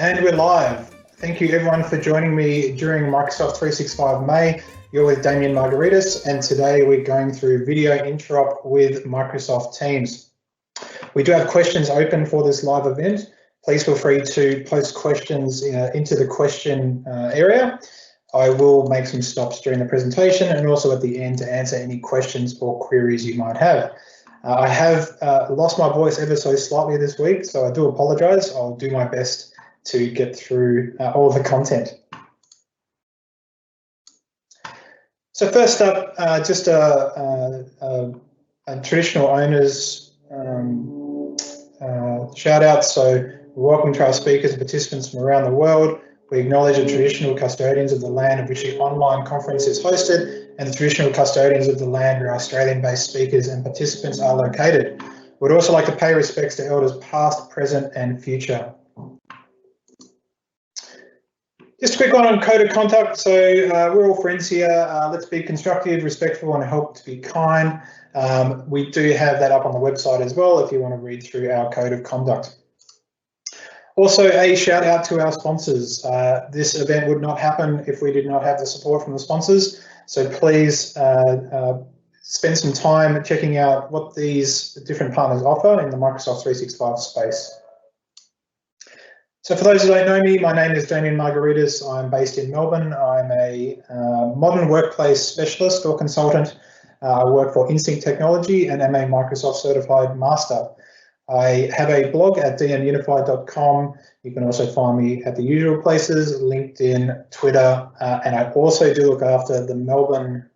And we're live. Thank you everyone for joining me during Microsoft 365 May. You're with Damien Margaritis, and today we're going through video interop with Microsoft Teams. We do have questions open for this live event. Please feel free to post questions into the question area. I will make some stops during the presentation and also at the end to answer any questions or queries you might have. I have lost my voice ever so slightly this week, so I do apologise. I'll do my best to get through all of the content. So first up, just a traditional owners shout out. So welcome to our speakers and participants from around the world. We acknowledge the traditional custodians of the land of which the online conference is hosted and the traditional custodians of the land where Australian-based speakers and participants are located. We'd also like to pay respects to elders past, present and future. Just a quick one on code of conduct. So we're all friends here. Let's be constructive, respectful and help to be kind. We do have that up on the website as well if you want to read through our code of conduct. Also, a shout out to our sponsors. This event would not happen if we did not have the support from the sponsors. So please spend some time checking out what these different partners offer in the Microsoft 365 space. So for those who don't know me, my name is Damien Margaritis. I'm based in Melbourne. I'm a modern workplace specialist or consultant. I work for Insync Technology and am a Microsoft Certified Master. I have a blog at dmunified.com. You can also find me at the usual places, LinkedIn, Twitter, and I also do look after the Melbourne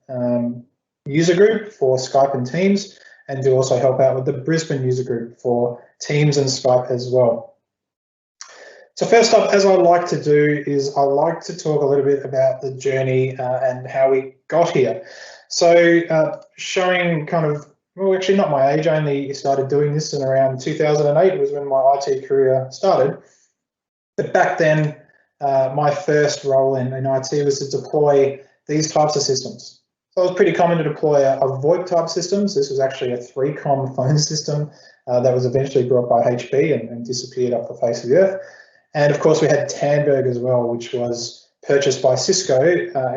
user group for Skype and Teams, and do also help out with the Brisbane user group for Teams and Skype as well. So first up, as I like to do, is I like to talk a little bit about the journey and how we got here. So showing kind of, well, actually not my age, I only started doing this in around 2008 was when my IT career started. But back then, my first role in IT was to deploy these types of systems. So it was pretty common to deploy a VoIP type systems. This was actually a 3Com phone system that was eventually brought by HP and disappeared off the face of the earth. And of course we had Tandberg as well, which was purchased by Cisco,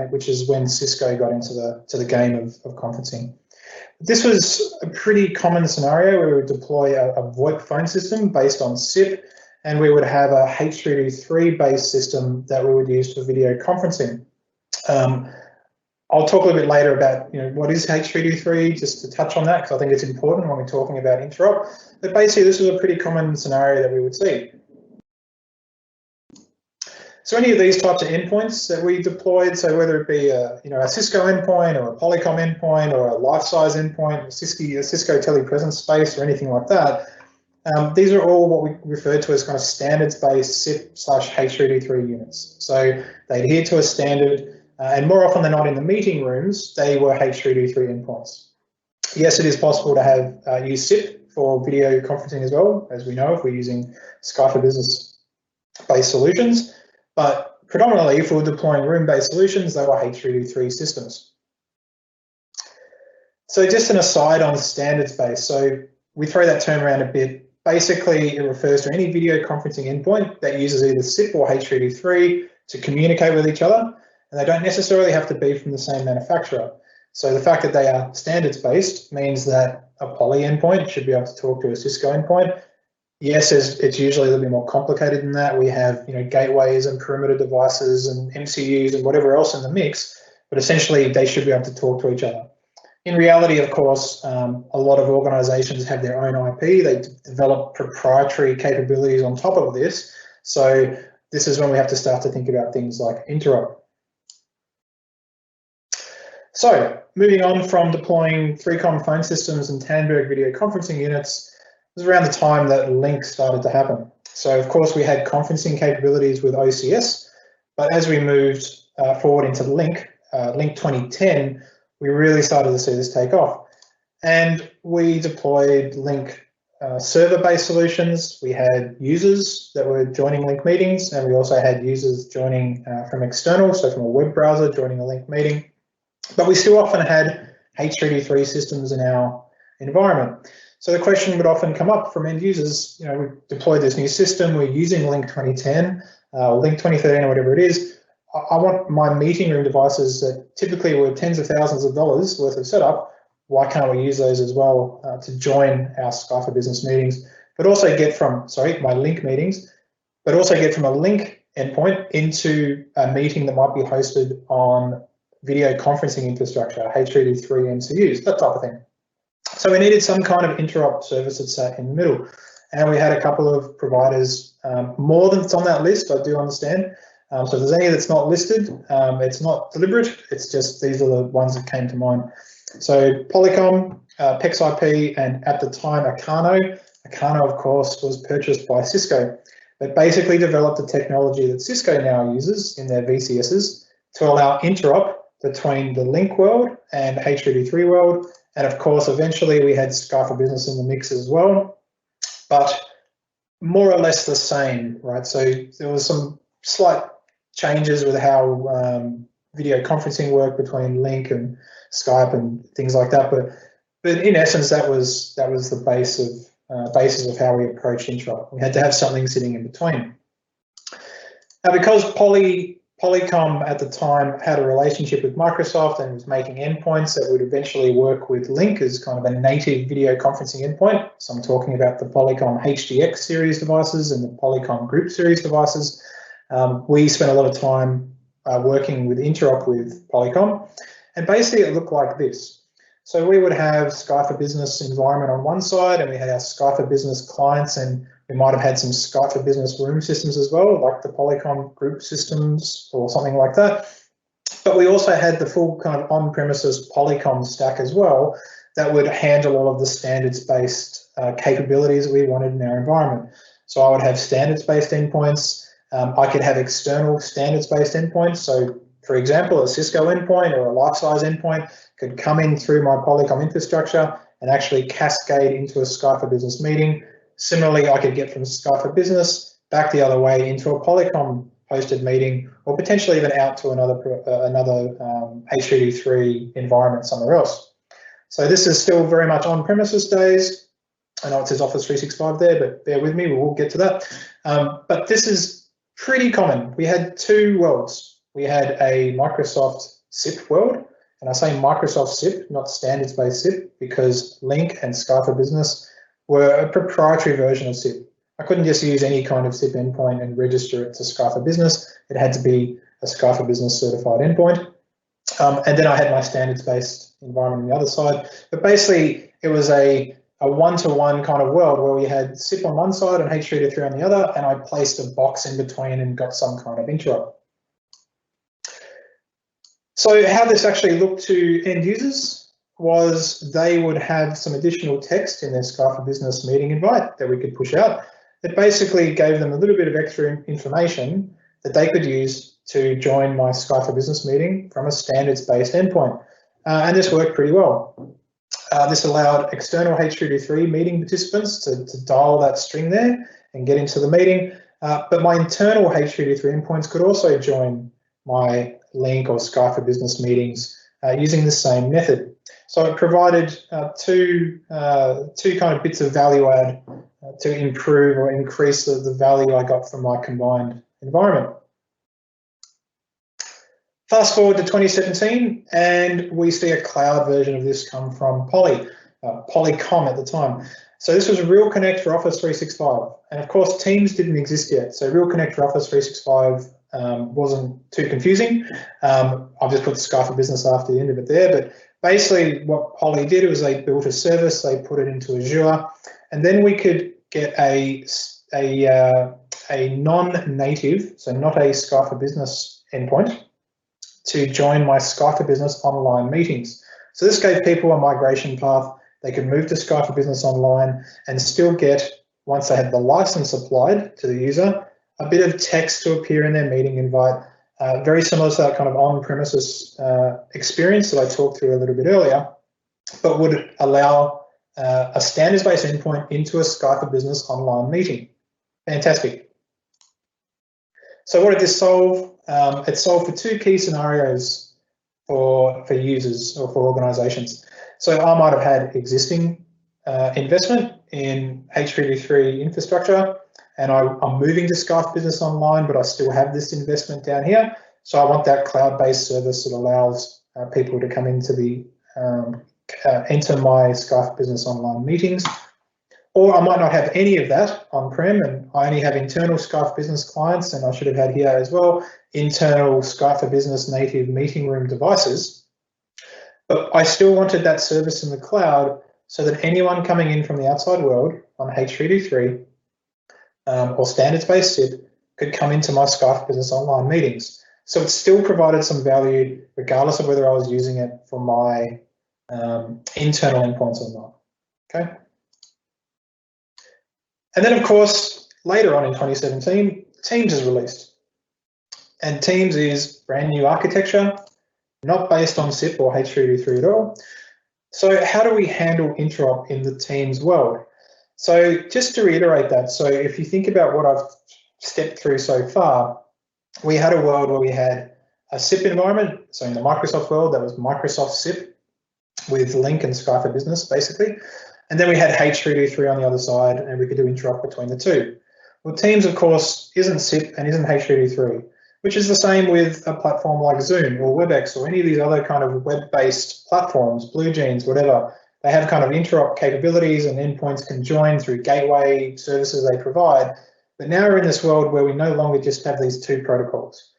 which is when Cisco got into the game of conferencing. This was a pretty common scenario where we would deploy a VoIP phone system based on SIP, and we would have a H323 based system that we would use for video conferencing. I'll talk a little bit later about what is H323, just to touch on that, because I think it's important when we're talking about interop. But basically this was a pretty common scenario that we would see. So any of these types of endpoints that we deployed, so whether it be a Cisco endpoint or a Polycom endpoint or a life-size endpoint, a Cisco telepresence space or anything like that, these are all what we refer to as kind of standards-based SIP/H323 units. So they adhere to a standard, and more often than not in the meeting rooms, they were H323 endpoints. Yes, it is possible to have use SIP for video conferencing as well, as we know if we're using Skype for Business-based solutions. But predominantly, if we were deploying room-based solutions, they were H323 systems. So just an aside on standards-based. So we throw that term around a bit. Basically, it refers to any video conferencing endpoint that uses either SIP or H323 to communicate with each other, and they don't necessarily have to be from the same manufacturer. So the fact that they are standards-based means that a Poly endpoint should be able to talk to a Cisco endpoint. Yes, it's usually a little bit more complicated than that. We have gateways and perimeter devices and MCUs and whatever else in the mix, but essentially they should be able to talk to each other. In reality, of course, a lot of organizations have their own IP. They develop proprietary capabilities on top of this. So this is when we have to start to think about things like interop. So moving on from deploying 3Com phone systems and Tandberg video conferencing units, it was around the time that Link started to happen. So of course we had conferencing capabilities with OCS, but as we moved forward into Link 2010, we really started to see this take off. And we deployed Link server-based solutions. We had users that were joining Link meetings, and we also had users joining from external, so from a web browser joining a Link meeting. But we still often had H323 systems in our environment. So the question would often come up from end users, we deployed this new system, we're using Link 2010, Link 2013 or whatever it is, I want my meeting room devices that typically were tens of thousands of dollars worth of setup. Why can't we use those as well to join our Skype for Business meetings, but also get from, my Link meetings, but also get from a Link endpoint into a meeting that might be hosted on video conferencing infrastructure, H323 MCUs, that type of thing. So we needed some kind of interop service that sat in the middle. And we had a couple of providers, more than it's on that list, I do understand. So if there's any that's not listed, it's not deliberate, it's just these are the ones that came to mind. So Polycom, PexIP, and at the time Acano. Acano, of course, was purchased by Cisco. They basically developed a technology that Cisco now uses in their VCSs to allow interop between the Link world and H323 world. And of course, eventually we had Skype for Business in the mix as well, but more or less the same, right? So there was some slight changes with how video conferencing worked between Link and Skype and things like that. But in essence, that was the basis of how we approached Interop. We had to have something sitting in between. Now, because Polycom at the time had a relationship with Microsoft and was making endpoints that would eventually work with Link as kind of a native video conferencing endpoint. So I'm talking about the Polycom HDX series devices and the Polycom Group series devices. We spent a lot of time working with Interop with Polycom, and basically it looked like this. So we would have Skype for Business environment on one side, and we had our Skype for Business clients, and we might have had some Skype for Business room systems as well, like the Polycom Group systems or something like that. But we also had the full kind of on-premises Polycom stack as well that would handle all of the standards-based capabilities that we wanted in our environment. So I would have standards-based endpoints. I could have external standards-based endpoints. So, for example, a Cisco endpoint or a life-size endpoint could come in through my Polycom infrastructure and actually cascade into a Skype for Business meeting. Similarly, I could get from Skype for Business back the other way into a Polycom hosted meeting, or potentially even out to another H323 environment somewhere else. So this is still very much on-premises days. I know it says Office 365 there, but bear with me, we'll get to that. But this is pretty common. We had two worlds. We had a Microsoft SIP world, and I say Microsoft SIP, not standards-based SIP, because Link and Skype for Business were a proprietary version of SIP. I couldn't just use any kind of SIP endpoint and register it to Skype for Business. It had to be a Skype for Business certified endpoint. And then I had my standards-based environment on the other side. But basically, it was a one-to-one kind of world where we had SIP on one side and H323 on the other, and I placed a box in between and got some kind of interop. So how this actually looked to end users was they would have some additional text in their Skype for Business meeting invite that we could push out. It basically gave them a little bit of extra information that they could use to join my Skype for Business meeting from a standards-based endpoint. And this worked pretty well. This allowed external H323 meeting participants to dial that string there and get into the meeting. But my internal H323 endpoints could also join my Link or Skype for Business meetings using the same method. So it provided two kind of bits of value add to improve or increase the value I got from my combined environment. Fast forward to 2017, and we see a cloud version of this come from Polycom at the time. So this was Real Connect for Office 365, and of course Teams didn't exist yet. So Real Connect for Office 365 wasn't too confusing. I've just put Skype for Business after the end of it there, but basically what Poly did was they built a service, they put it into Azure, and then we could get a non-native, so not a Skype for Business endpoint, to join my Skype for Business online meetings. So this gave people a migration path. They could move to Skype for Business Online and still get, once they had the license applied to the user, a bit of text to appear in their meeting invite, very similar to that kind of on-premises experience that I talked through a little bit earlier, but would allow a standards-based endpoint into a Skype for Business online meeting. Fantastic. So what did this solve? It solved for two key scenarios for users or for organizations. So I might have had existing investment in H323 infrastructure, and I'm moving to Skype Business Online, but I still have this investment down here. So I want that cloud-based service that allows people to come into the enter my Skype Business Online meetings. Or I might not have any of that on-prem, and I only have internal Skype Business clients, and I should have had here as well, internal Skype for Business native meeting room devices. But I still wanted that service in the cloud so that anyone coming in from the outside world on H323 or standards-based SIP could come into my Skype Business Online meetings. So it still provided some value regardless of whether I was using it for my internal endpoints or not, okay? And then, of course, later on in 2017, Teams is released. And Teams is brand new architecture, not based on SIP or H323 at all. So how do we handle interop in the Teams world? So just to reiterate that, so if you think about what I've stepped through so far, we had a world where we had a SIP environment. So in the Microsoft world, that was Microsoft SIP with Lync and Skype for Business, basically. And then we had H323 on the other side, and we could do interop between the two. Well, Teams, of course, isn't SIP and isn't H323, which is the same with a platform like Zoom or Webex or any of these other kind of web-based platforms, BlueJeans, whatever. They have kind of interop capabilities, and endpoints can join through gateway services they provide. But now we're in this world where we no longer just have these two protocols.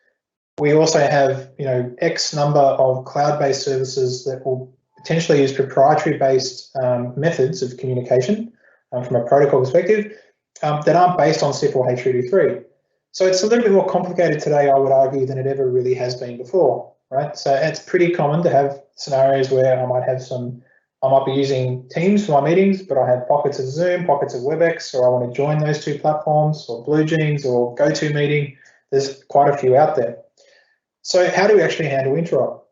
We also have, X number of cloud-based services that will potentially use proprietary-based methods of communication from a protocol perspective that aren't based on SIP or H323. So it's a little bit more complicated today, I would argue, than it ever really has been before, right? So it's pretty common to have scenarios where I might be using Teams for my meetings, but I have pockets of Zoom, pockets of Webex, or I want to join those two platforms, or BlueJeans, or GoToMeeting. There's quite a few out there. So how do we actually handle interop?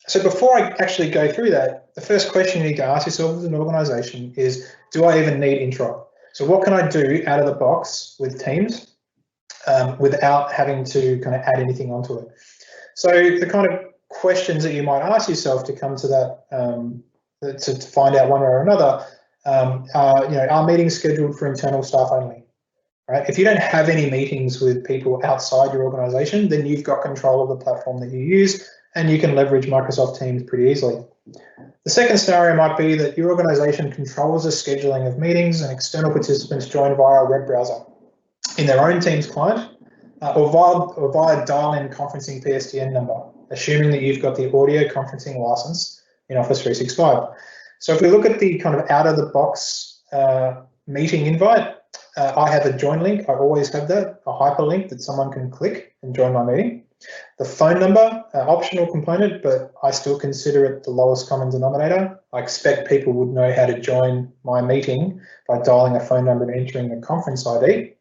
So before I actually go through that, the first question you need to ask yourself as an organization is, do I even need interop? So what can I do out of the box with Teams without having to kind of add anything onto it? So the kind of questions that you might ask yourself to come to that, to find out one way or another, are meetings scheduled for internal staff only? Right? If you don't have any meetings with people outside your organization, then you've got control of the platform that you use, and you can leverage Microsoft Teams pretty easily. The second scenario might be that your organization controls the scheduling of meetings and external participants join via a web browser in their own Teams client or via dial-in conferencing PSTN number, assuming that you've got the audio conferencing license in Office 365. So if we look at the kind of out-of-the-box meeting invite, I have a join link. I always have that, a hyperlink that someone can click and join my meeting. The phone number, optional component, but I still consider it the lowest common denominator. I expect people would know how to join my meeting by dialing a phone number and entering a conference ID,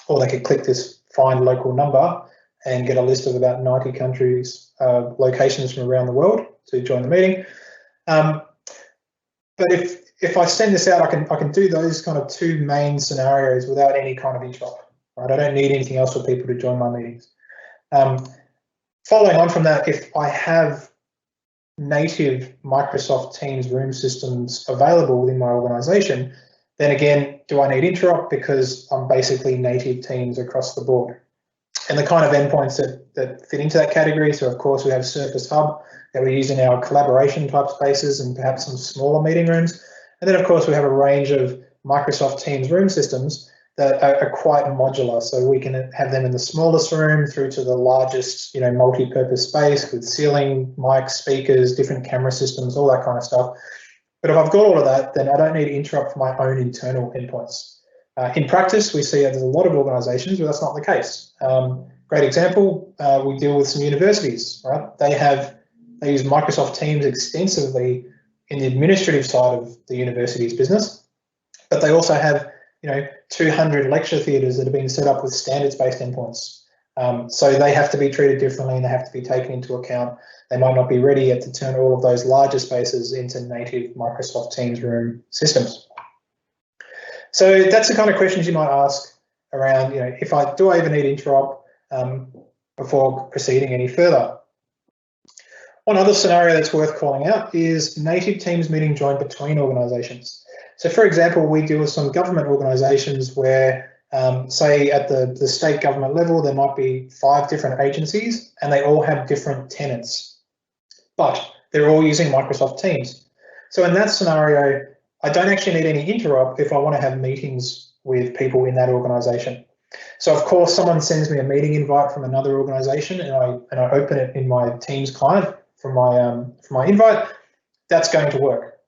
or they could click this find local number and get a list of about 90 countries, locations from around the world to join the meeting. But if I send this out, I can do those kind of two main scenarios without any kind of interop, right? I don't need anything else for people to join my meetings. Following on from that, if I have native Microsoft Teams room systems available within my organization, then again, do I need interop because I'm basically native Teams across the board? And the kind of endpoints that fit into that category, so of course we have Surface Hub that we use in our collaboration type spaces and perhaps some smaller meeting rooms. And then of course we have a range of Microsoft Teams room systems that are quite modular, so we can have them in the smallest room through to the largest, multi-purpose space with ceiling, mics, speakers, different camera systems, all that kind of stuff. But if I've got all of that, then I don't need to interrupt my own internal endpoints. In practice, we see that there's a lot of organisations where that's not the case. Great example, we deal with some universities, right? They use Microsoft Teams extensively in the administrative side of the university's business, but they also have 200 lecture theatres that have been set up with standards-based endpoints. So they have to be treated differently and they have to be taken into account. They might not be ready yet to turn all of those larger spaces into native Microsoft Teams room systems. So that's the kind of questions you might ask around, do I even need interop before proceeding any further? One other scenario that's worth calling out is native Teams meeting joined between organisations. So for example, we deal with some government organisations where, say at the state government level, there might be 5 different agencies and they all have different tenants, but they're all using Microsoft Teams. So in that scenario, I don't actually need any interop if I want to have meetings with people in that organisation. So of course, someone sends me a meeting invite from another organisation and I open it in my Teams client from my invite, that's going to work.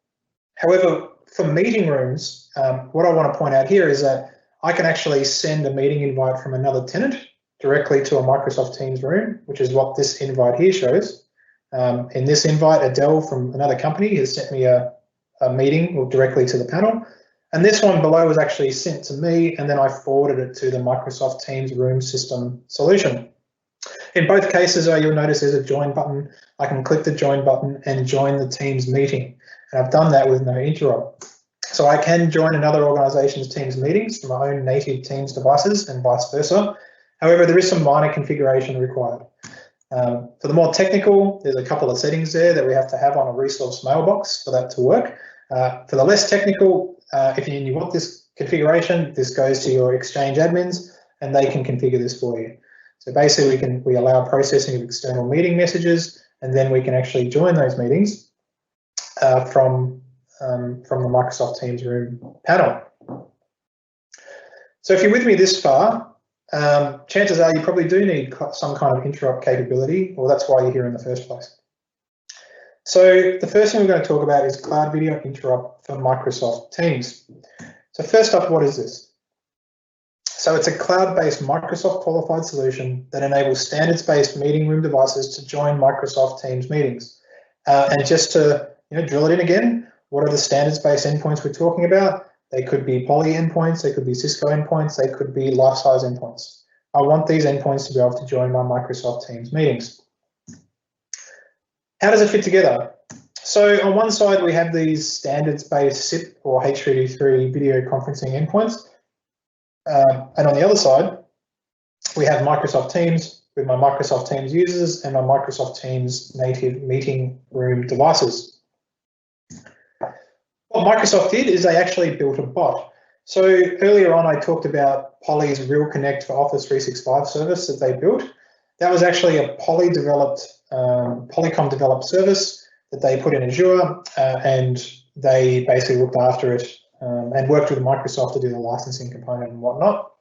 However, for meeting rooms, what I want to point out here is that I can actually send a meeting invite from another tenant directly to a Microsoft Teams room, which is what this invite here shows. In this invite, Adele from another company has sent me a meeting or directly to the panel. And this one below was actually sent to me, and then I forwarded it to the Microsoft Teams room system solution. In both cases, you'll notice there's a join button. I can click the join button and join the Teams meeting. And I've done that with no interop. So I can join another organization's Teams meetings from my own native Teams devices and vice versa. However, there is some minor configuration required. For the more technical, there's a couple of settings there that we have to have on a resource mailbox for that to work. For the less technical, if you want this configuration, this goes to your Exchange admins and they can configure this for you. So basically we allow processing of external meeting messages, and then we can actually join those meetings from the Microsoft Teams room panel. So if you're with me this far, chances are you probably do need some kind of interop capability, or that's why you're here in the first place. So the first thing we're going to talk about is Cloud Video Interop for Microsoft Teams. So first up, what is this? So it's a cloud-based Microsoft qualified solution that enables standards-based meeting room devices to join Microsoft Teams meetings. And just to drill it in again, what are the standards-based endpoints we're talking about? They could be Poly endpoints, they could be Cisco endpoints, they could be life-size endpoints. I want these endpoints to be able to join my Microsoft Teams meetings. How does it fit together? So on one side, we have these standards-based SIP or H323 video conferencing endpoints. And on the other side, we have Microsoft Teams with my Microsoft Teams users and my Microsoft Teams native meeting room devices. What Microsoft did is they actually built a bot. So earlier on, I talked about Poly's Real Connect for Office 365 service that they built. That was actually a Polycom developed service that they put in Azure, and they basically looked after it and worked with Microsoft to do the licensing component and whatnot.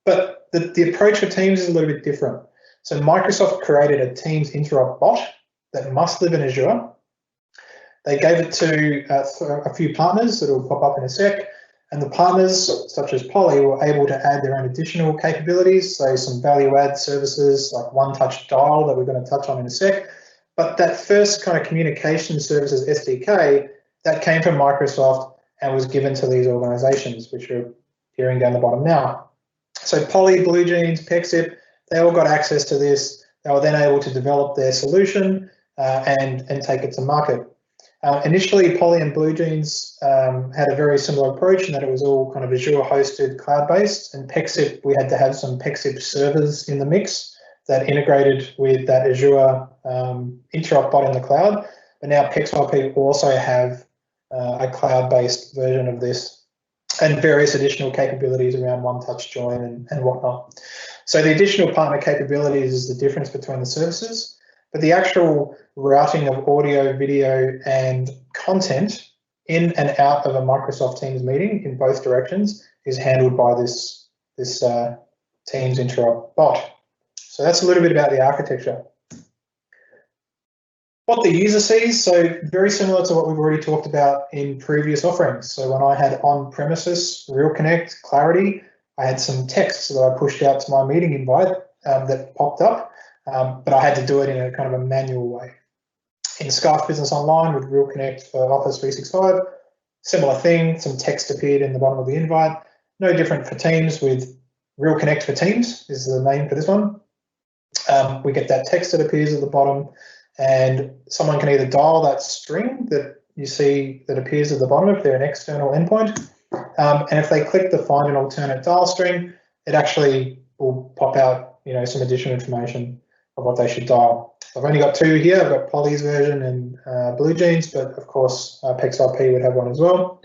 But the approach for Teams is a little bit different. So Microsoft created a Teams interop bot that must live in Azure. They gave it to a few partners that will pop up in a sec, and the partners, such as Poly, were able to add their own additional capabilities, so some value-add services like one-touch dial that we're going to touch on in a sec. But that first kind of communication services SDK, that came from Microsoft and was given to these organizations, which are appearing down the bottom now. So Poly, BlueJeans, PexIP, they all got access to this. They were then able to develop their solution and take it to market. Initially, Poly and BlueJeans had a very similar approach in that it was all kind of Azure hosted cloud-based, and PexIP, we had to have some PexIP servers in the mix that integrated with that Azure interop bot in the cloud. But now PexIP also have a cloud-based version of this and various additional capabilities around one-touch join and whatnot. So the additional partner capabilities is the difference between the services, but the actual routing of audio, video, and content in and out of a Microsoft Teams meeting in both directions is handled by this Teams interop bot. So that's a little bit about the architecture. What the user sees, so very similar to what we've already talked about in previous offerings. So when I had on-premises Real Connect Clarity, I had some text that I pushed out to my meeting invite that popped up, but I had to do it in a kind of a manual way. In Scarf Business Online with Real Connect for Office 365, similar thing, some text appeared in the bottom of the invite. No different for Teams with Real Connect for Teams is the name for this one. We get that text that appears at the bottom, and someone can either dial that string that you see that appears at the bottom if they're an external endpoint, and if they click the find an alternate dial string, it actually will pop out some additional information of what they should dial. I've only got two here. I've got Poly's version and BlueJeans, but of course PexIP would have one as well.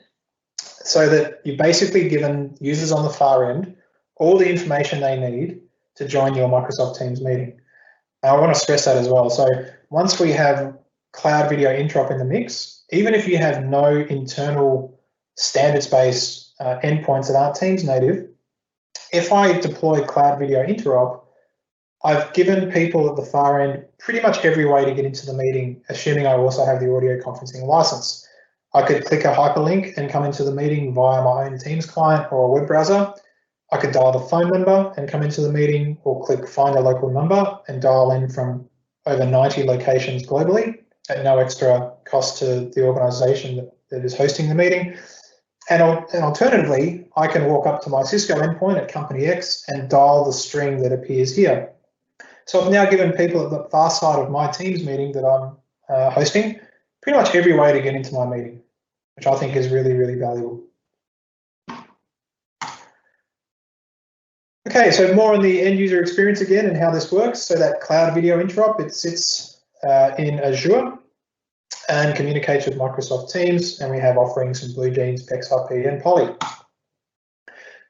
so that you've basically given users on the far end all the information they need to join your Microsoft Teams meeting. Now, I want to stress that as well. So once we have Cloud Video Interop in the mix, even if you have no internal standards-based endpoints that aren't Teams native, if I deploy Cloud Video Interop, I've given people at the far end pretty much every way to get into the meeting, assuming I also have the audio conferencing license. I could click a hyperlink and come into the meeting via my own Teams client or a web browser. I could dial the phone number and come into the meeting, or click find a local number and dial in from over 90 locations globally at no extra cost to the organisation that is hosting the meeting. And alternatively, I can walk up to my Cisco endpoint at company X and dial the string that appears here. So I've now given people at the far side of my Teams meeting that I'm hosting pretty much every way to get into my meeting, which I think is really, really valuable. Okay, so more on the end user experience again and how this works. So that Cloud Video Interop, it sits in Azure and communicates with Microsoft Teams, and we have offerings from BlueJeans, PexIP, and Poly.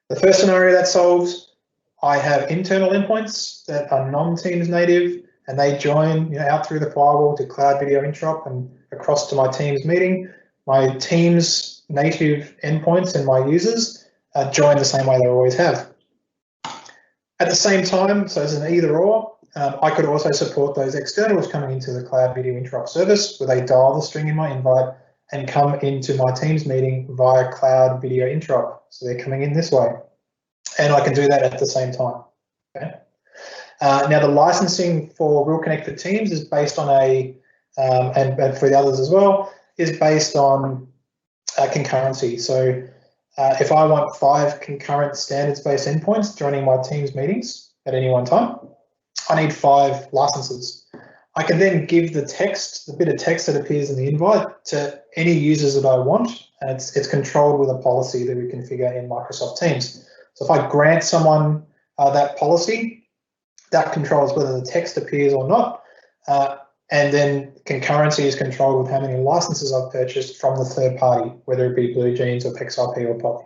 The first scenario that solves, I have internal endpoints that are non-Teams native, and they join out through the firewall to Cloud Video Interop and across to my Teams meeting. My Teams native endpoints and my users join the same way they always have. At the same time, so as an either or, I could also support those externals coming into the Cloud Video Interop service, where they dial the string in my invite and come into my Teams meeting via Cloud Video Interop. So they're coming in this way, and I can do that at the same time. Okay. Now the licensing for Real Connect for Teams is based on and for the others as well, is based on concurrency. So if I want 5 concurrent standards-based endpoints joining my Teams meetings at any one time, I need 5 licenses. I can then give the text, the bit of text that appears in the invite, to any users that I want, and it's controlled with a policy that we configure in Microsoft Teams. So if I grant someone that policy, that controls whether the text appears or not, and then concurrency is controlled with how many licenses I've purchased from the third party, whether it be BlueJeans or PexIP or Poly.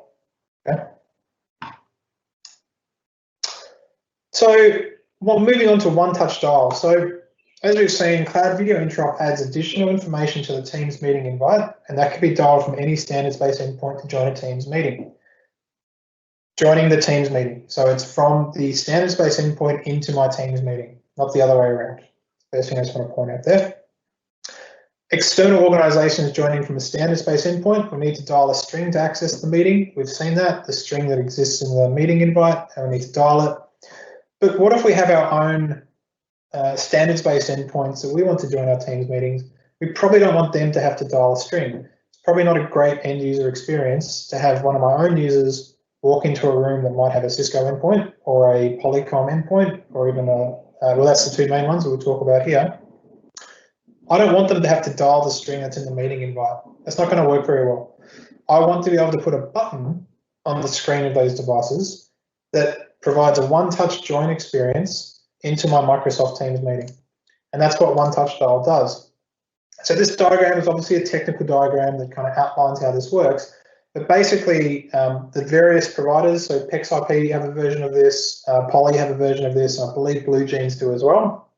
Okay. So, well, moving on to one-touch dial. So, as we've seen, Cloud Video Interop adds additional information to the Teams meeting invite, and that can be dialed from any standards-based endpoint to join a Teams meeting. Joining the Teams meeting. So it's from the standards-based endpoint into my Teams meeting, not the other way around. First thing I just want to point out there. External organizations joining from a standards-based endpoint will need to dial a string to access the meeting. We've seen that, the string that exists in the meeting invite, and we need to dial it. But what if we have our own standards-based endpoints that we want to join our Teams meetings? We probably don't want them to have to dial a string. It's probably not a great end user experience to have one of my own users walk into a room that might have a Cisco endpoint or a Polycom endpoint, or even well, that's the 2 main ones we'll talk about here. I don't want them to have to dial the string that's in the meeting invite. That's not going to work very well. I want to be able to put a button on the screen of those devices that provides a one-touch join experience into my Microsoft Teams meeting. And that's what one-touch dial does. So this diagram is obviously a technical diagram that kind of outlines how this works. But basically, the various providers, so PexIP have a version of this, Poly have a version of this, and I believe BlueJeans do as well.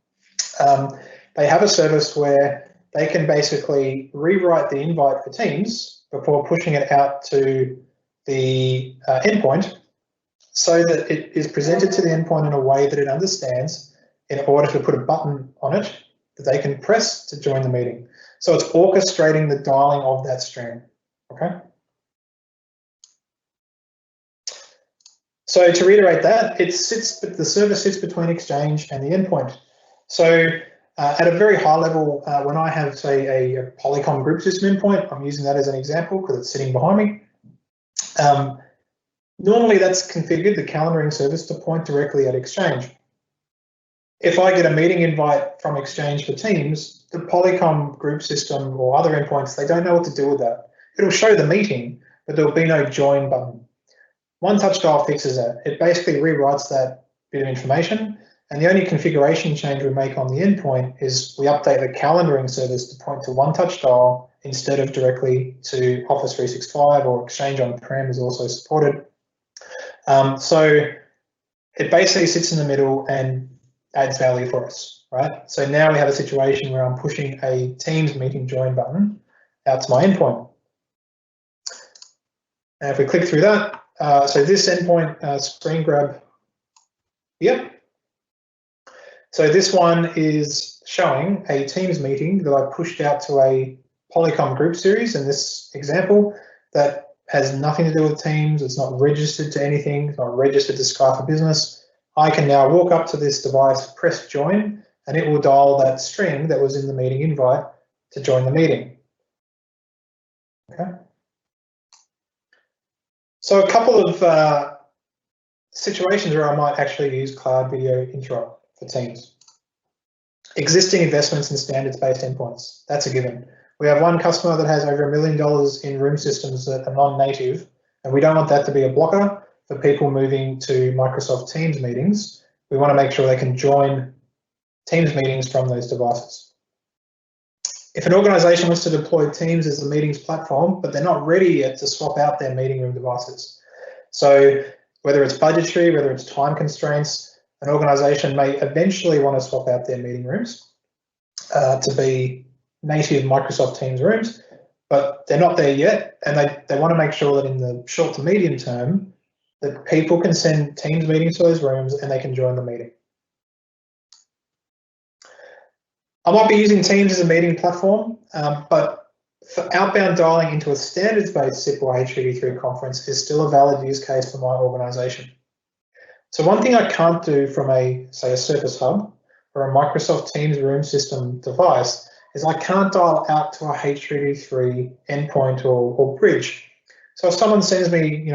They have a service where they can basically rewrite the invite for Teams before pushing it out to the endpoint, so that it is presented to the endpoint in a way that it understands in order to put a button on it that they can press to join the meeting. So it's orchestrating the dialing of that string, okay? So to reiterate that, the server sits between Exchange and the endpoint. So at a very high level, when I have, say, a Polycom group system endpoint, I'm using that as an example because it's sitting behind me. Normally that's configured, the calendaring service, to point directly at Exchange. If I get a meeting invite from Exchange for Teams, the Polycom group system or other endpoints, they don't know what to do with that. It'll show the meeting, but there'll be no join button. One-touch dial fixes that. It basically rewrites that bit of information, and the only configuration change we make on the endpoint is we update the calendaring service to point to one-touch dial instead of directly to Office 365, or Exchange on-prem is also supported. So it basically sits in the middle and adds value for us, right? So now we have a situation where I'm pushing a Teams meeting join button out to my endpoint. And if we click through that, so this endpoint screen grab here. So this one is showing a Teams meeting that I pushed out to a Polycom group series in this example that has nothing to do with Teams. It's not registered to anything. It's not registered to Skype for Business. I can now walk up to this device, press join, and it will dial that string that was in the meeting invite to join the meeting. Okay. So a couple of situations where I might actually use Cloud Video Interop for Teams. Existing investments in standards-based endpoints. That's a given. We have one customer that has over $1 million in room systems that are non-native, and we don't want that to be a blocker for people moving to Microsoft Teams meetings. We want to make sure they can join Teams meetings from those devices. If an organization wants to deploy Teams as the meetings platform, but they're not ready yet to swap out their meeting room devices. So whether it's budgetary, whether it's time constraints, an organization may eventually want to swap out their meeting rooms to be native Microsoft Teams rooms, but they're not there yet, and they want to make sure that in the short to medium term that people can send Teams meetings to those rooms and they can join the meeting. I might be using Teams as a meeting platform, but for outbound dialing into a standards-based SIP or HTTP3 conference is still a valid use case for my organization. So one thing I can't do from say a Surface Hub or a Microsoft Teams room system device is I can't dial out to a HTTP3 endpoint or bridge. So if someone sends me,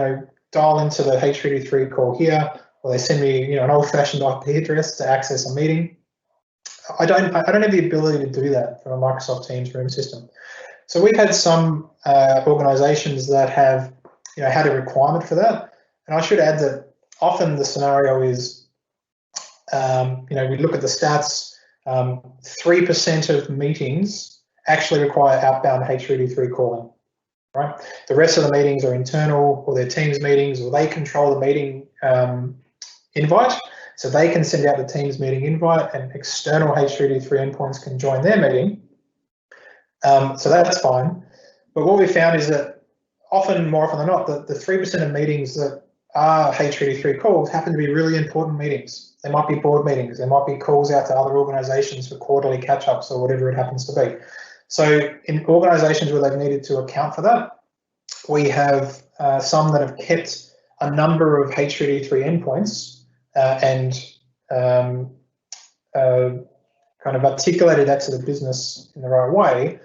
dial into the HTTP3 call here, or they send me, an old-fashioned IP address to access a meeting, I don't have the ability to do that from a Microsoft Teams room system. So we've had some organizations that have, had a requirement for that. And I should add that often the scenario is, we look at the stats, 3% of meetings actually require outbound HTTP3 calling, right? The rest of the meetings are internal, or they're Teams meetings, or they control the meeting invite. So they can send out the Teams meeting invite, and external HTTP3 endpoints can join their meeting. So that's fine. But what we found is that more often than not, the 3% of meetings that are HTTP3 calls happen to be really important meetings. They might be board meetings. There might be calls out to other organizations for quarterly catch-ups or whatever it happens to be. So in organizations where they've needed to account for that, we have some that have kept a number of HTTP3 endpoints and kind of articulated that to the business in the right way.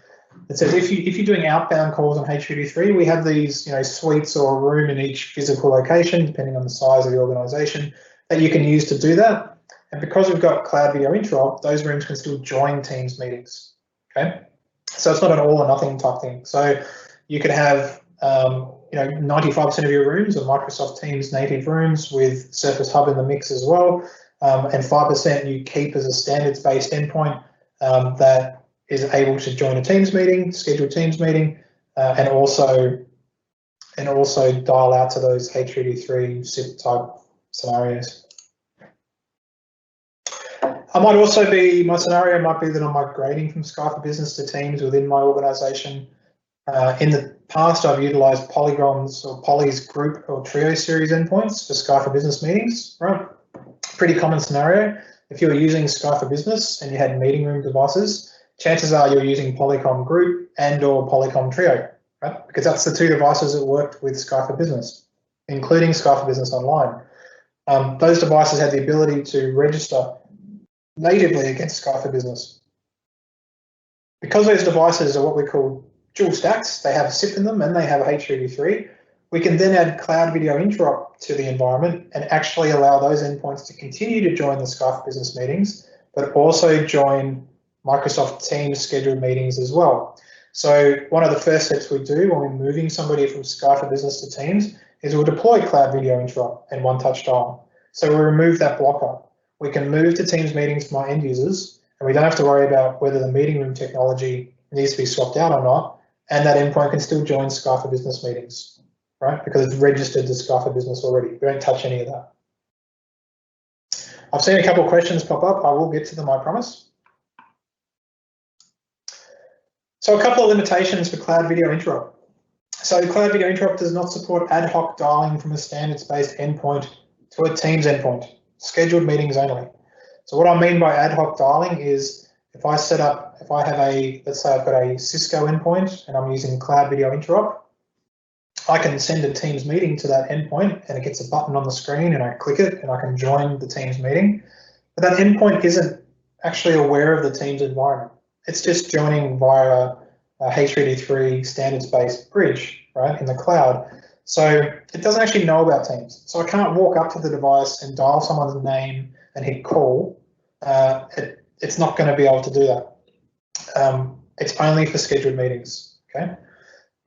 It says if you're doing outbound calls on HTTP3, we have these suites or a room in each physical location, depending on the size of the organization, that you can use to do that. And because we've got Cloud Video Interop, those rooms can still join Teams meetings. Okay, so it's not an all or nothing type thing. So you could have 95% of your rooms are Microsoft Teams native rooms with Surface Hub in the mix as well, and 5% you keep as a standards-based endpoint that is able to join a Teams meeting, scheduled Teams meeting, and also dial out to those HTTP3 SIP type scenarios. My scenario might be that I'm migrating from Skype for Business to Teams within my organization. In the past, I've utilized Polygon's or Poly's group or trio series endpoints for Skype for Business meetings, right? Pretty common scenario. If you were using Skype for Business and you had meeting room devices, chances are you're using Polycom Group and or Polycom Trio, right? Because that's the two devices that worked with Skype for Business, including Skype for Business Online. Those devices had the ability to register natively against Skype for Business. Because those devices are what we call dual stacks, they have a SIP in them and they have a HTTP3, we can then add Cloud Video Interop to the environment and actually allow those endpoints to continue to join the Skype for Business meetings, but also join Microsoft Teams scheduled meetings as well. So one of the first steps we do when we're moving somebody from Skype for Business to Teams is we'll deploy Cloud Video Interop and One Touch Dial. So we remove that blocker. We can move to Teams meetings from our end users, and we don't have to worry about whether the meeting room technology needs to be swapped out or not. and that endpoint can still join Sky for Business meetings, right? Because it's registered to Sky for Business already. We don't touch any of that. I've seen a couple of questions pop up. I will get to them, I promise. So a couple of limitations for Cloud Video Interop. So Cloud Video Interop does not support ad hoc dialing from a standards-based endpoint to a Teams endpoint, scheduled meetings only. So what I mean by ad hoc dialing is if I have a, let's say I've got a Cisco endpoint and I'm using Cloud Video Interop, I can send a Teams meeting to that endpoint and it gets a button on the screen and I click it and I can join the Teams meeting. But that endpoint isn't actually aware of the Teams environment. It's just joining via a H323 standards-based bridge, right, in the cloud. So it doesn't actually know about Teams. So I can't walk up to the device and dial someone's name and hit call. It's not going to be able to do that. It's only for scheduled meetings, okay?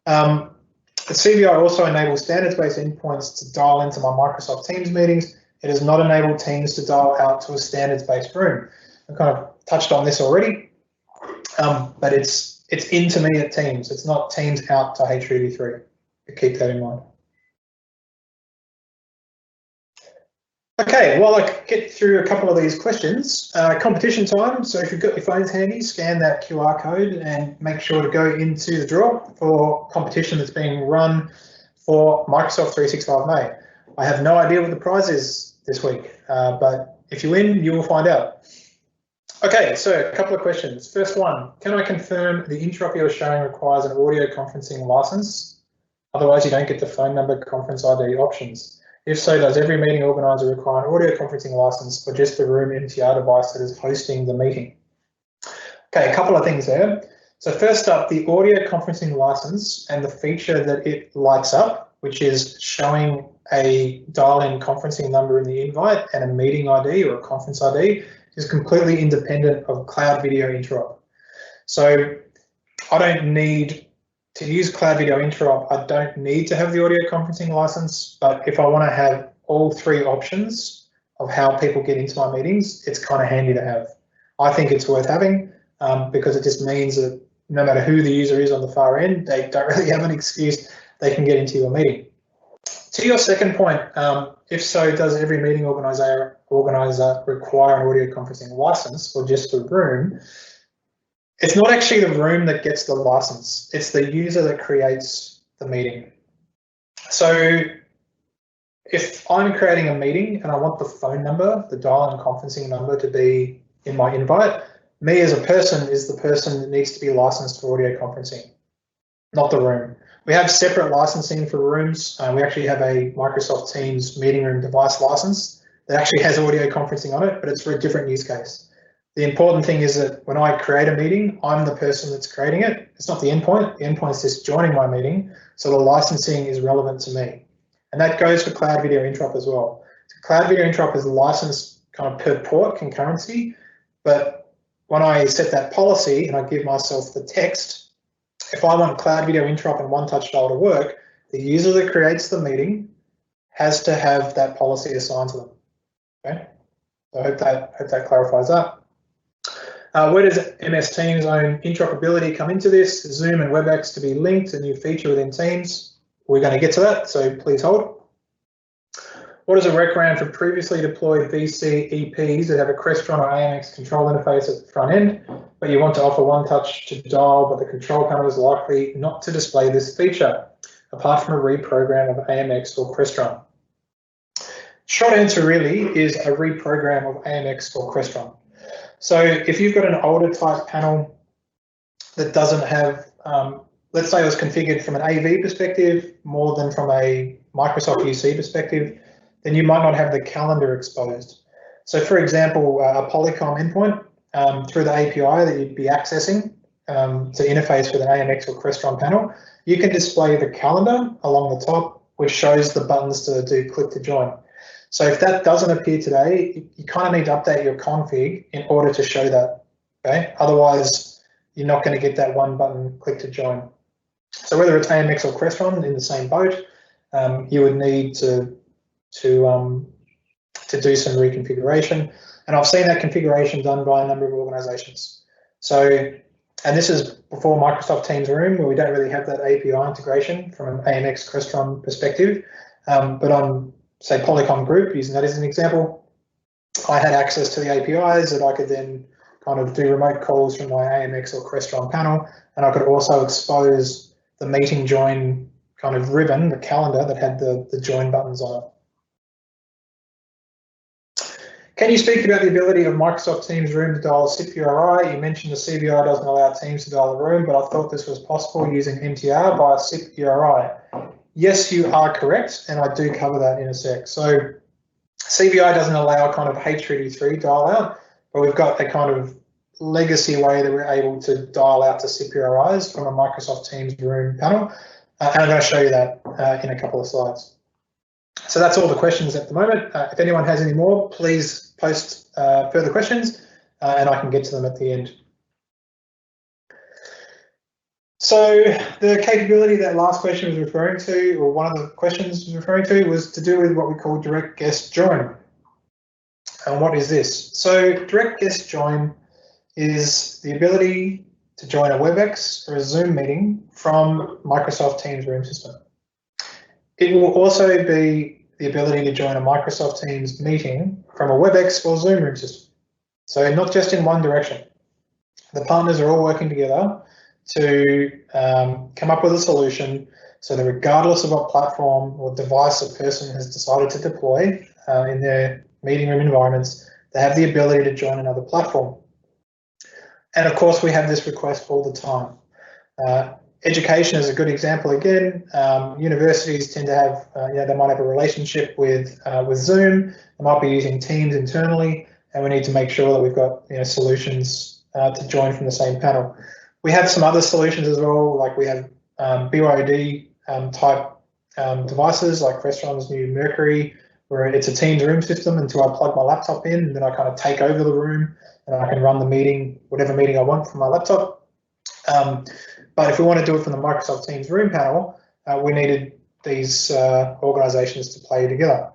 The CVI also enables standards-based endpoints to dial into my Microsoft Teams meetings. It does not enable Teams to dial out to a standards-based room. I've kind of touched on this already, but it's intermediate Teams. It's not Teams out to H323. Keep that in mind. Okay, while I get through a couple of these questions, competition time. So if you've got your phones handy, scan that QR code and make sure to go into the draw for competition that's being run for Microsoft 365 May. I have no idea what the prize is this week, but if you win, you will find out. Okay, so a couple of questions. First one, can I confirm the Interop you're showing requires an audio conferencing license? Otherwise, you don't get the phone number conference ID options. If so, does every meeting organizer require an audio conferencing license or just the room MTR device that is hosting the meeting? Okay, a couple of things there. So first up, the audio conferencing license and the feature that it lights up, which is showing a dial-in conferencing number in the invite and a meeting ID or a conference ID, is completely independent of Cloud Video Interop. So I don't need to use Cloud Video Interop. I don't need to have the audio conferencing license, but if I want to have all three options of how people get into my meetings, it's kind of handy to have. I think it's worth having because it just means that no matter who the user is on the far end, they don't really have an excuse, they can get into your meeting. To your second point, if so, does every meeting organizer require an audio conferencing license or just the room? It's not actually the room that gets the license, it's the user that creates the meeting. So if I'm creating a meeting and I want the phone number, the dial-in conferencing number to be in my invite, me as a person is the person that needs to be licensed for audio conferencing, not the room. We have separate licensing for rooms. We actually have a Microsoft Teams meeting room device license that actually has audio conferencing on it, but it's for a different use case. The important thing is that when I create a meeting, I'm the person that's creating it. It's not the endpoint. The endpoint is just joining my meeting. So the licensing is relevant to me. And that goes for Cloud Video Interop as well. So Cloud Video Interop is licensed kind of per port concurrency, but when I set that policy and I give myself the text, if I want Cloud Video Interop and One Touch Dial to work, the user that creates the meeting has to have that policy assigned to them. Okay, so I hope that clarifies that. Where does MS Teams' own interoperability come into this? Zoom and Webex to be linked, a new feature within Teams. We're going to get to that, so please hold. What is a workaround for previously deployed VC EPs that have a Crestron or AMX control interface at the front end, but you want to offer One Touch to dial, but the control panel is likely not to display this feature, apart from a reprogram of AMX or Crestron? Short answer really is a reprogram of AMX or Crestron. So if you've got an older type panel that doesn't have, let's say it was configured from an AV perspective more than from a Microsoft UC perspective, then you might not have the calendar exposed. So for example, a Polycom endpoint through the API that you'd be accessing to interface with an AMX or Crestron panel, you can display the calendar along the top, which shows the buttons to do click to join. So if that doesn't appear today, you kind of need to update your config in order to show that, okay? Otherwise, you're not going to get that one button click to join. So whether it's AMX or Crestron in the same boat, you would need to do some reconfiguration. And I've seen that configuration done by a number of organizations. So And this is before Microsoft Teams Room, where we don't really have that API integration from an AMX Crestron perspective. But on, say, Polycom Group, using that as an example, I had access to the APIs that I could then kind of do remote calls from my AMX or Crestron panel, and I could also expose the meeting join kind of ribbon, the calendar that had the join buttons on it. Can you speak about the ability of Microsoft Teams Room to dial a SIP URI? You mentioned the CBI doesn't allow Teams to dial the room, but I thought this was possible using MTR via SIP URI. Yes, you are correct, and I do cover that in a sec. So CBI doesn't allow kind of H323 dial out, but we've got a kind of legacy way that we're able to dial out to SIP URIs from a Microsoft Teams Room panel, and I'm going to show you that in a couple of slides. So that's all the questions at the moment. If anyone has any more, please post further questions and I can get to them at the end. So the capability that last question was referring to, or one of the questions was referring to, was to do with what we call direct guest join. And what is this? So direct guest join is the ability to join a Webex or a Zoom meeting from Microsoft Teams Room system. It will also be the ability to join a Microsoft Teams meeting from a Webex or Zoom room system. So not just in one direction. The partners are all working together to come up with a solution so that regardless of what platform or device a person has decided to deploy in their meeting room environments, they have the ability to join another platform. And of course, we have this request all the time. Education is a good example again. Universities tend to have, they might have a relationship with Zoom. They might be using Teams internally, and we need to make sure that we've got solutions to join from the same panel. We have some other solutions as well, like we have BYOD type devices like Crestron's new Mercury, where it's a Teams room system until I plug my laptop in, and then I kind of take over the room and I can run the meeting, whatever meeting I want from my laptop. But if we want to do it from the Microsoft Teams Room panel, we needed these organizations to play together.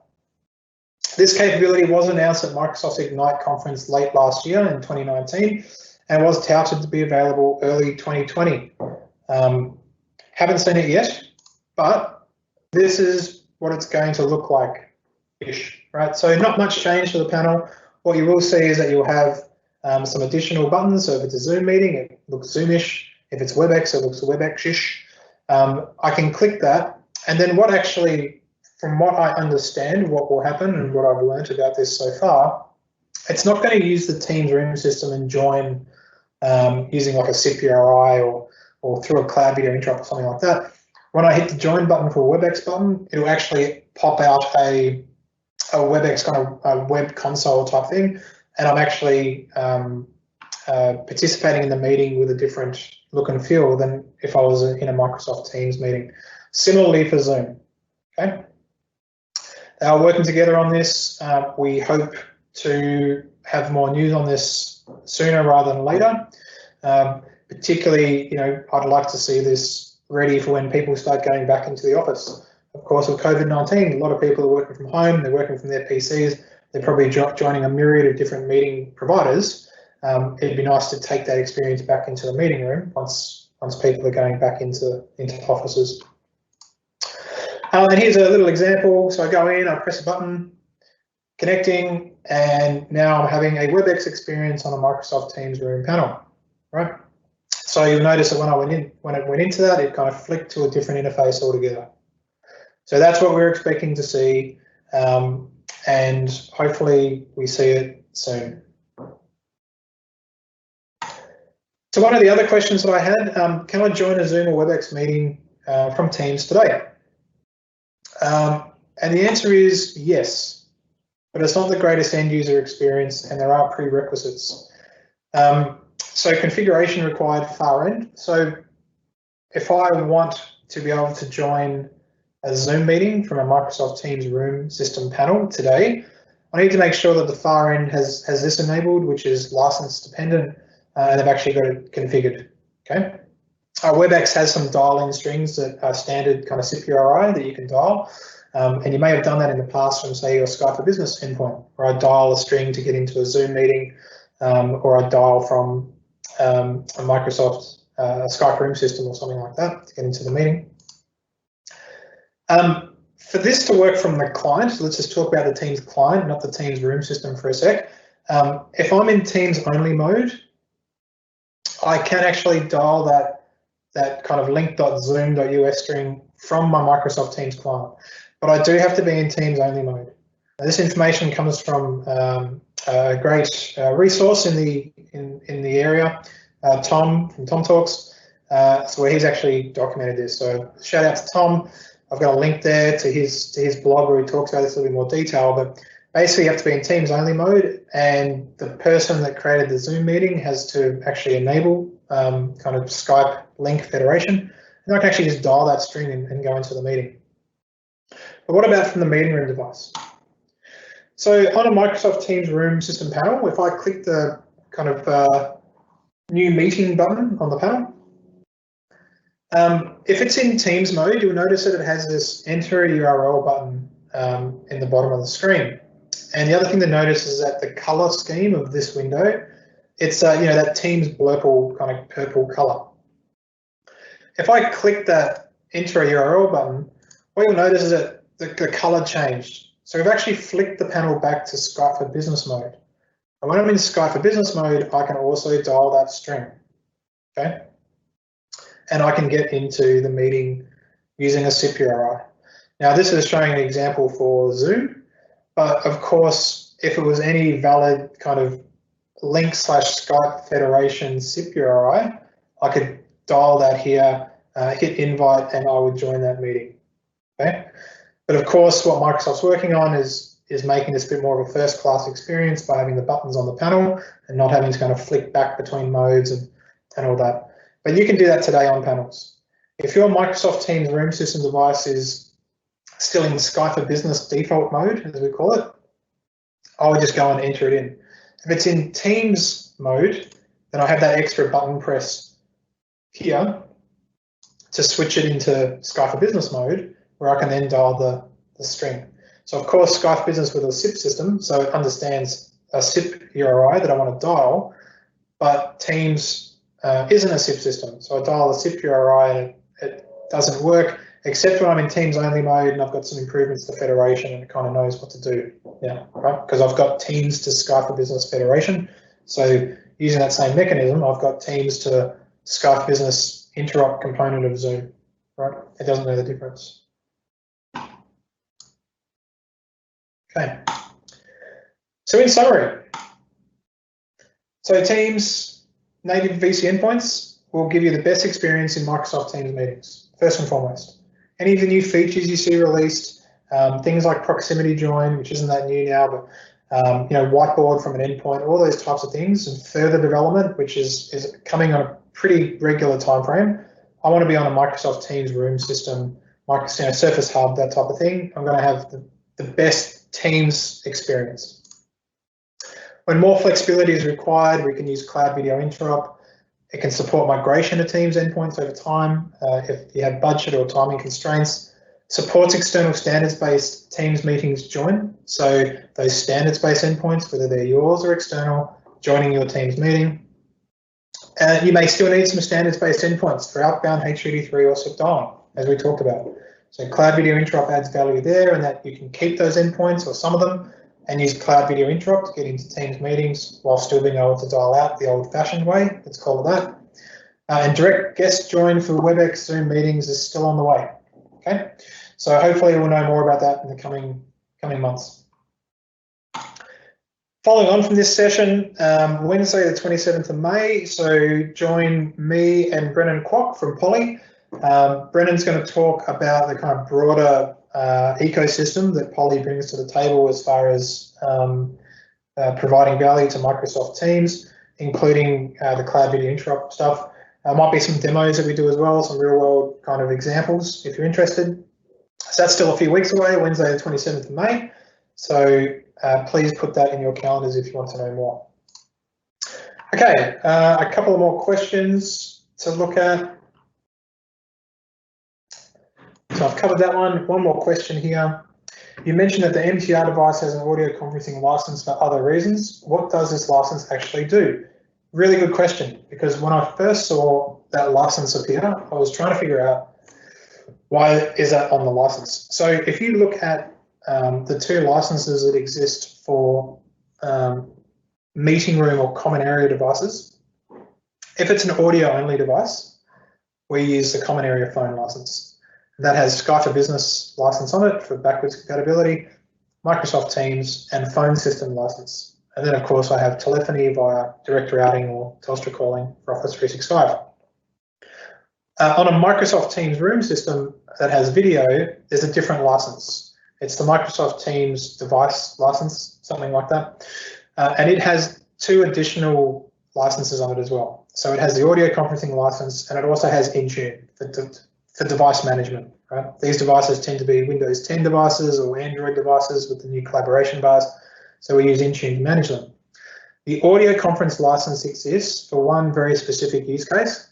This capability was announced at Microsoft's Ignite conference late last year in 2019 and was touted to be available early 2020. Haven't seen it yet, but this is what it's going to look like-ish, right? So not much change to the panel. What you will see is that you'll have some additional buttons. So if it's a Zoom meeting, it looks Zoomish. If it's Webex, it looks Webex-ish. I can click that, and then what actually, from what I understand, what will happen and what I've learned about this so far, it's not going to use the Teams room system and join using like a SIP URI or through a cloud video interop or something like that. When I hit the join button for a Webex button, it'll actually pop out a Webex kind of a web console type thing, and I'm actually participating in the meeting with a different look and feel than if I was in a Microsoft Teams meeting. Similarly for Zoom, okay? Working together on this, we hope to have more news on this sooner rather than later. Particularly, I'd like to see this ready for when people start going back into the office. Of course, with COVID-19, a lot of people are working from home, they're working from their PCs, they're probably joining a myriad of different meeting providers. It'd be nice to take that experience back into the meeting room once people are going back into offices. And here's a little example. So I go in, I press a button, connecting, and now I'm having a Webex experience on a Microsoft Teams room panel, right? So you'll notice that when it went into that, it kind of flicked to a different interface altogether. So that's what we're expecting to see, and hopefully we see it soon. So one of the other questions that I had, can I join a Zoom or Webex meeting from Teams today? And the answer is yes, but it's not the greatest end user experience, and there are prerequisites. So configuration required far end. So if I want to be able to join a Zoom meeting from a Microsoft Teams room system panel today, I need to make sure that the far end has this enabled, which is license dependent, and they've actually got it configured, okay? Webex has some dial-in strings that are standard kind of SIP URI that you can dial, and you may have done that in the past from, say, your Skype for Business endpoint, where I dial a string to get into a Zoom meeting, or I dial from a Microsoft Skype room system or something like that to get into the meeting. For this to work from the client, so let's just talk about the Teams client, not the Teams room system for a sec. If I'm in Teams only mode, I can actually dial that kind of link.zoom.us string from my Microsoft Teams client, but I do have to be in Teams only mode. Now, this information comes from a great resource in the area, Tom from Tom Talks, so where he's actually documented this. So shout out to Tom. I've got a link there to his blog where he talks about this in a little bit more detail, but basically you have to be in Teams only mode, and the person that created the Zoom meeting has to actually enable kind of Skype link federation, and I can actually just dial that string and go into the meeting. But what about from the meeting room device? So on a Microsoft Teams room system panel, if I click the kind of new meeting button on the panel, if it's in Teams mode, you'll notice that it has this enter a URL button in the bottom of the screen. And the other thing to notice is that the color scheme of this window, it's that Teams blurple kind of purple color. If I click that enter a URL button, what you'll notice is that the color changed. So we've actually flicked the panel back to Skype for Business mode. And when I'm in Skype for Business mode, I can also dial that string, okay? And I can get into the meeting using a SIP URI. Now this is showing an example for Zoom, but of course, if it was any valid kind of link/Skype Federation SIP URI, I could dial that here, hit invite, and I would join that meeting, okay? But of course, what Microsoft's working on is making this a bit more of a first-class experience by having the buttons on the panel and not having to kind of flick back between modes and all that. But you can do that today on panels. If your Microsoft Teams room system device is still in Skype for Business default mode, as we call it, I would just go and enter it in. If it's in Teams mode, then I have that extra button press here to switch it into Skype for Business mode, where I can then dial the string. So of course, Skype Business with a SIP system, so it understands a SIP URI that I want to dial, but Teams isn't a SIP system. So I dial the SIP URI and it doesn't work, except when I'm in Teams only mode and I've got some improvements to Federation and it kind of knows what to do now, right? Because I've got Teams to Skype for Business Federation. So using that same mechanism, I've got Teams to Skype Business Interop component of Zoom, right? It doesn't know the difference. Okay. So in summary, so Teams native VC endpoints will give you the best experience in Microsoft Teams meetings, first and foremost. Any of the new features you see released, things like proximity join, which isn't that new now, but whiteboard from an endpoint, all those types of things, and further development, which is coming on a pretty regular time frame. I want to be on a Microsoft Teams room system, Surface Hub, that type of thing. I'm going to have the best Teams experience. When more flexibility is required, we can use Cloud Video Interop. It can support migration to Teams endpoints over time if you have budget or timing constraints. Supports external standards-based Teams meetings join. So those standards-based endpoints, whether they're yours or external, joining your Teams meeting. You may still need some standards-based endpoints for outbound HTTP3 or SIP dialing, as we talked about. So Cloud Video Interop adds value there, and that you can keep those endpoints or some of them and use Cloud Video Interop to get into Teams meetings while still being able to dial out the old-fashioned way, let's call it that. And direct guest join for Webex Zoom meetings is still on the way, okay? So hopefully we'll know more about that in the coming months. Following on from this session, Wednesday the 27th of May, so join me and Brennan Kwok from Poly. Brennan's going to talk about the kind of broader ecosystem that Poly brings to the table as far as providing value to Microsoft Teams, including the Cloud Video Interop stuff. Might be some demos that we do as well, some real world kind of examples if you're interested. So that's still a few weeks away, Wednesday the 27th of May. So please put that in your calendars if you want to know more. Okay, a couple of more questions to look at. So I've covered that one. One more question here. You mentioned that the MTR device has an audio conferencing license for other reasons. What does this license actually do? really good question, because when I first saw that license appear, I was trying to figure out why is that on the license. So if you look at the two licenses that exist for meeting room or common area devices, if it's an audio only device, we use the common area phone license. That has Skype for Business license on it for backwards compatibility, Microsoft Teams, and phone system license. And then, of course, I have telephony via direct routing or Telstra calling for Office 365. On a Microsoft Teams room system that has video, there's a different license. It's the Microsoft Teams device license, something like that. And it has two additional licenses on it as well. So it has the audio conferencing license, and it also has Intune for device management. Right? These devices tend to be Windows 10 devices or Android devices with the new collaboration bars. So we use Intune to manage them. The audio conference license exists for one very specific use case,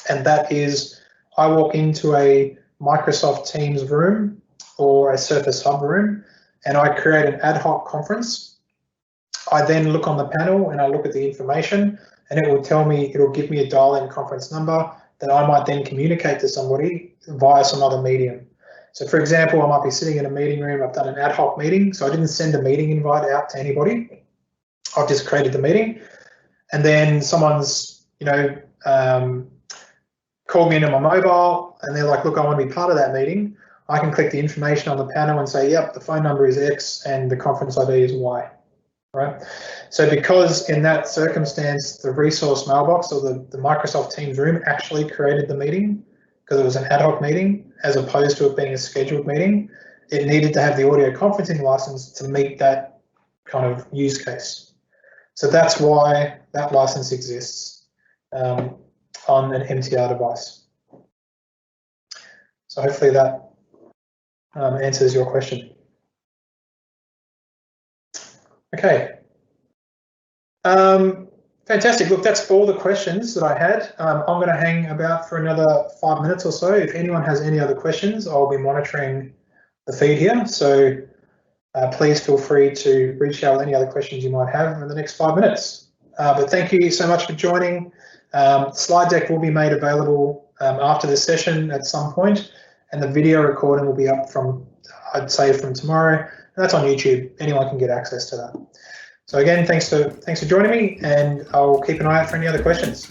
and that is I walk into a Microsoft Teams room or a Surface Hub room, and I create an ad hoc conference. I then look on the panel and I look at the information, and it will tell me, it'll give me a dial-in conference number that I might then communicate to somebody via some other medium. So for example, I might be sitting in a meeting room, I've done an ad hoc meeting, so I didn't send a meeting invite out to anybody. I've just created the meeting, and then someone's, called me into my mobile and they're like, look, I want to be part of that meeting. I can click the information on the panel and say, yep, the phone number is X and the conference ID is Y, right? So because in that circumstance, the resource mailbox or the Microsoft Teams room actually created the meeting because it was an ad hoc meeting as opposed to it being a scheduled meeting, it needed to have the audio conferencing license to meet that kind of use case. So that's why that license exists on an MTR device. So hopefully that answers your question. Okay. Fantastic. Look, that's all the questions that I had. I'm going to hang about for another 5 minutes or so. If anyone has any other questions, I'll be monitoring the feed here. So please feel free to reach out with any other questions you might have in the next 5 minutes. But thank you so much for joining. Slide deck will be made available after this session at some point, and the video recording will be up from, I'd say, from tomorrow. And that's on YouTube. Anyone can get access to that. So again, thanks for joining me, and I'll keep an eye out for any other questions.